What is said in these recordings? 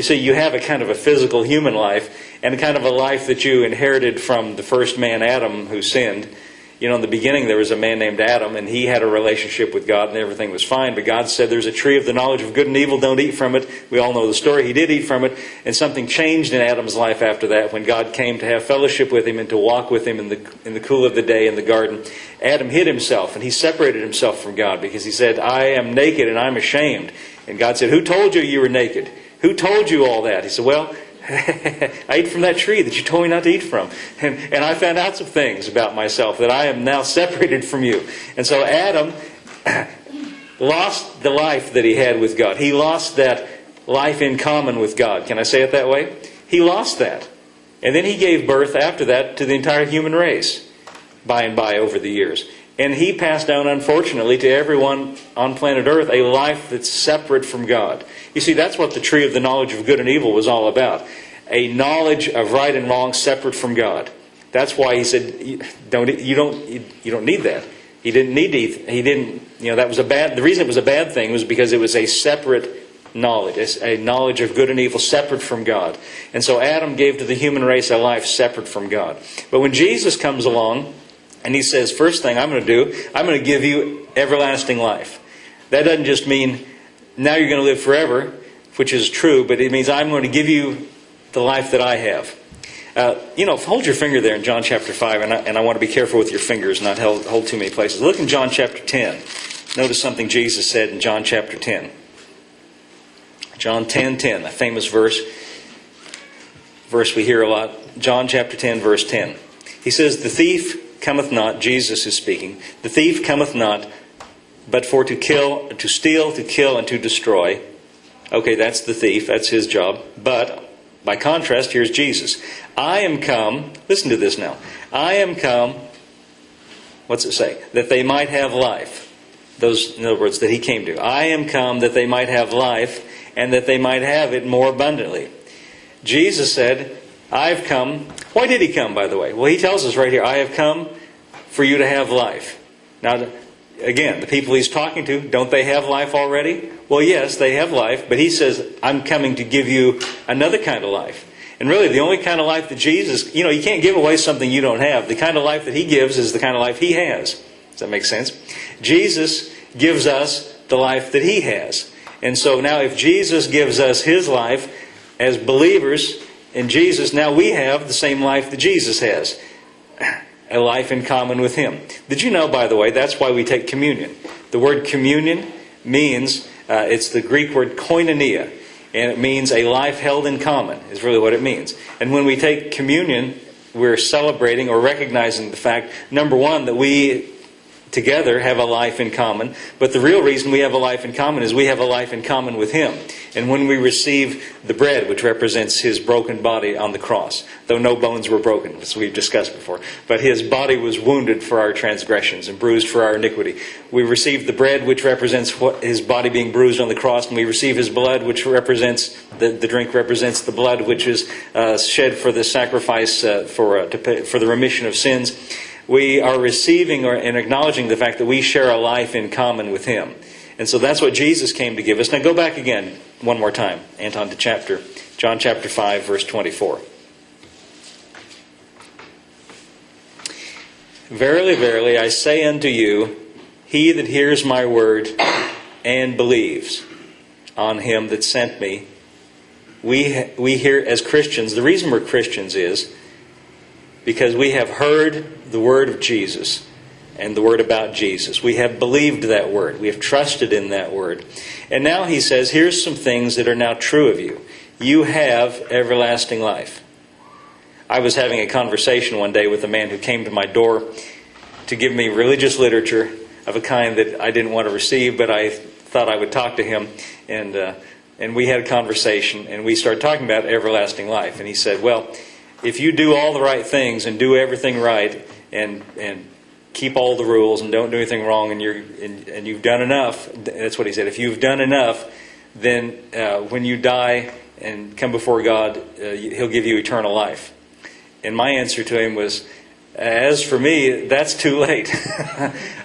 see, you have a kind of a physical human life and a kind of a life that you inherited from the first man, Adam, who sinned. You know, in the beginning there was a man named Adam, and he had a relationship with God, and everything was fine. But God said, there's a tree of the knowledge of good and evil, don't eat from it. We all know the story. He did eat from it, and something changed in Adam's life after that when God came to have fellowship with him and to walk with him in the cool of the day in the garden. Adam hid himself, and he separated himself from God because he said, I am naked and I'm ashamed. And God said, who told you you were naked? Who told you all that? He said, well, I ate from that tree that you told me not to eat from. And I found out some things about myself that I am now separated from you. And so Adam lost the life that he had with God. He lost that life in common with God. Can I say it that way? He lost that. And then he gave birth after that to the entire human race by and by over the years. And he passed down, unfortunately, to everyone on planet Earth a life that's separate from God. You see, that's what the tree of the knowledge of good and evil was all about. A knowledge of right and wrong separate from God. That's why he said, you don't need that. He didn't need to eat. He didn't, that was a bad, the reason it was a bad thing was because it was a separate knowledge, a knowledge of good and evil separate from God. And so Adam gave to the human race a life separate from God. But when Jesus comes along, and he says, first thing I'm going to do, I'm going to give you everlasting life. That doesn't just mean now you're going to live forever, which is true, but it means I'm going to give you the life that I have. Hold your finger there in John chapter 5, and I want to be careful with your fingers, not hold too many places. Look in John chapter 10. Notice something Jesus said in John chapter 10. John 10:10, a famous verse we hear a lot. John chapter 10, verse 10. He says, the thief cometh not, Jesus is speaking, the thief cometh not, but for to kill, to steal, to kill, and to destroy. Okay, that's the thief, that's his job. But, by contrast, here's Jesus. I am come, listen to this now, I am come, what's it say? That they might have life. Those, in other words, that he came to. I am come that they might have life, and that they might have it more abundantly. Jesus said, I've come. Why did he come, by the way? Well, he tells us right here, I have come for you to have life. Now, again, the people he's talking to, don't they have life already? Well, yes, they have life, but he says, I'm coming to give you another kind of life. And really, the only kind of life that Jesus, you can't give away something you don't have. The kind of life that he gives is the kind of life he has. Does that make sense? Jesus gives us the life that he has. And so now if Jesus gives us his life as believers in Jesus, now we have the same life that Jesus has. A life in common with him. Did you know, by the way, that's why we take communion. The word communion means, it's the Greek word koinonia. And it means a life held in common, is really what it means. And when we take communion, we're celebrating or recognizing the fact, number one, that we together have a life in common. But the real reason we have a life in common is we have a life in common with him. And when we receive the bread, which represents his broken body on the cross, though no bones were broken, as we've discussed before, but his body was wounded for our transgressions and bruised for our iniquity. We receive the bread, which represents his body being bruised on the cross, and we receive his blood, which represents, the drink represents the blood which is shed for the sacrifice for the remission of sins. We are receiving and acknowledging the fact that we share a life in common with him. And so that's what Jesus came to give us. Now go back again one more time, Anton, to John chapter 5, verse 24. Verily, verily, I say unto you, he that hears my word and believes on him that sent me, we hear as Christians, the reason we're Christians is because we have heard the word of Jesus and the word about Jesus. We have believed that word. We have trusted in that word. And now he says, here's some things that are now true of you. You have everlasting life. I was having a conversation one day with a man who came to my door to give me religious literature of a kind that I didn't want to receive, but I thought I would talk to him. And we had a conversation, and we started talking about everlasting life. And he said, well, if you do all the right things and do everything right and keep all the rules and don't do anything wrong and you've done enough, that's what he said, if you've done enough, then when you die and come before God, he'll give you eternal life. And my answer to him was, as for me, that's too late.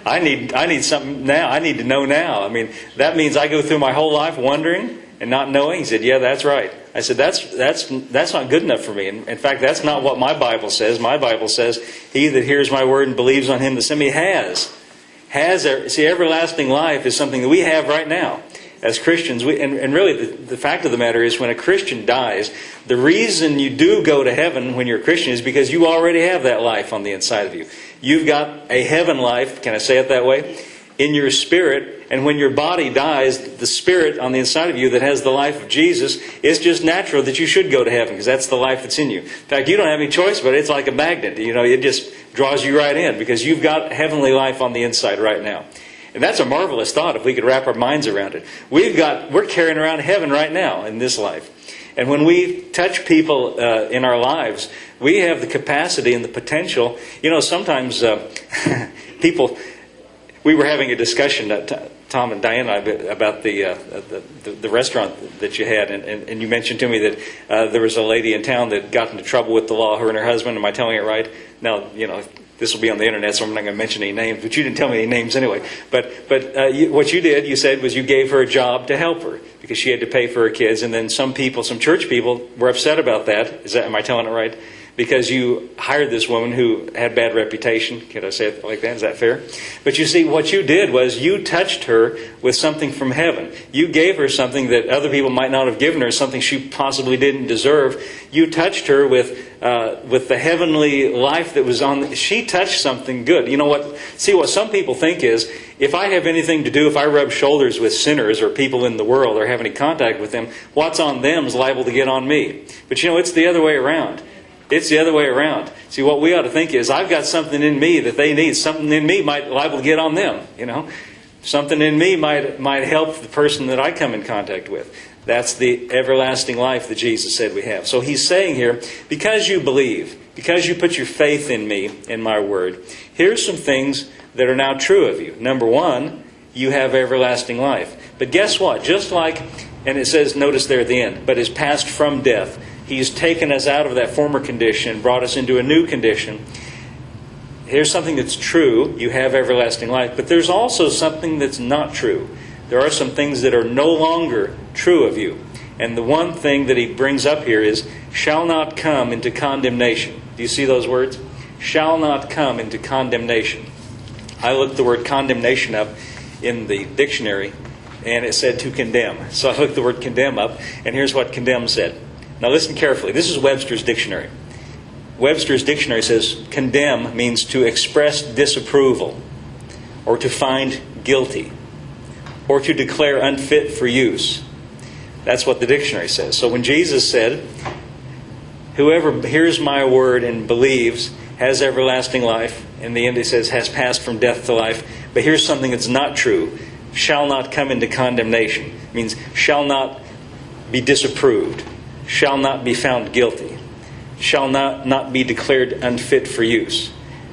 I need something now. I need to know now. I mean, that means I go through my whole life wondering and not knowing. He said, yeah, that's right. I said, that's not good enough for me. In fact, that's not what my Bible says. My Bible says, he that hears my word and believes on him that sent me has. See, everlasting life is something that we have right now. As Christians, and really the fact of the matter is when a Christian dies, the reason you do go to heaven when you're a Christian is because you already have that life on the inside of you. You've got a heaven life, can I say it that way, in your spirit. And when your body dies, the spirit on the inside of you that has the life of Jesus, it's just natural that you should go to heaven because that's the life that's in you. In fact, you don't have any choice, but it's like a magnet. It just draws you right in because you've got heavenly life on the inside right now. And that's a marvelous thought if we could wrap our minds around it. We're carrying around heaven right now in this life. And when we touch people in our lives, we have the capacity and the potential. Sometimes people... We were having a discussion, Tom and Diane and I, about the restaurant that you had, and you mentioned to me that there was a lady in town that got into trouble with the law, her and her husband. Am I telling it right? Now, this will be on the internet, so I'm not going to mention any names, but you didn't tell me any names anyway. But what you did, you said, was you gave her a job to help her because she had to pay for her kids, and then some church people were upset about that. Am I telling it right? Because you hired this woman who had bad reputation. Can I say it like that? Is that fair? But you see, what you did was you touched her with something from heaven. You gave her something that other people might not have given her, something she possibly didn't deserve. You touched her with the heavenly life that was on. She touched something good. You know what? See, what some people think is, if I have anything to do, if I rub shoulders with sinners or people in the world or have any contact with them, what's on them is liable to get on me. But it's the other way around. It's the other way around. See, what we ought to think is, I've got something in me that they need. Something in me might liable to get on them. Something in me might help the person that I come in contact with. That's the everlasting life that Jesus said we have. So he's saying here, because you believe, because you put your faith in me, in my word, here's some things that are now true of you. Number one, you have everlasting life. But guess what? Just like, and it says, notice there at the end, but is passed from death. He's taken us out of that former condition and brought us into a new condition. Here's something that's true. You have everlasting life. But there's also something that's not true. There are some things that are no longer true of you. And the one thing that he brings up here is, shall not come into condemnation. Do you see those words? Shall not come into condemnation. I looked the word condemnation up in the dictionary, and it said to condemn. So I looked the word condemn up, and here's what condemn said. Now listen carefully. This is Webster's dictionary. Webster's dictionary says condemn means to express disapproval, or to find guilty, or to declare unfit for use. That's what the dictionary says. So when Jesus said, whoever hears my word and believes has everlasting life, in the end it says has passed from death to life. But here's something that's not true. Shall not come into condemnation. It means shall not be disapproved. Shall not be found guilty. Shall not be declared unfit for use.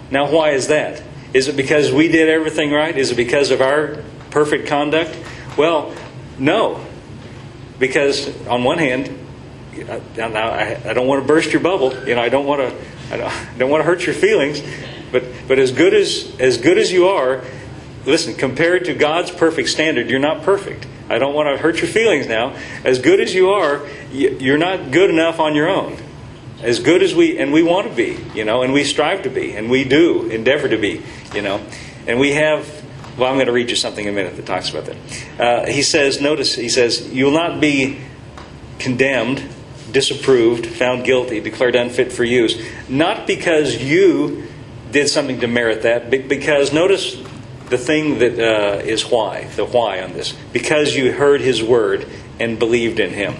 Now why is that? Is it because we did everything right? Is it because of our perfect conduct? Well, no. Because on one hand, I don't want to burst your bubble. I don't want to hurt your feelings. But as good as you are, listen, compared to God's perfect standard, you're not perfect. I don't want to hurt your feelings now. As good as you are, you're not good enough on your own. As good as we want to be, and we strive to be, and we do endeavor to be, and we have. Well, I'm going to read you something in a minute that talks about that. He says, you will not be condemned, disapproved, found guilty, declared unfit for use. Not because you did something to merit that, but because, notice the thing that is why, the why on this. Because you heard his word and believed in him.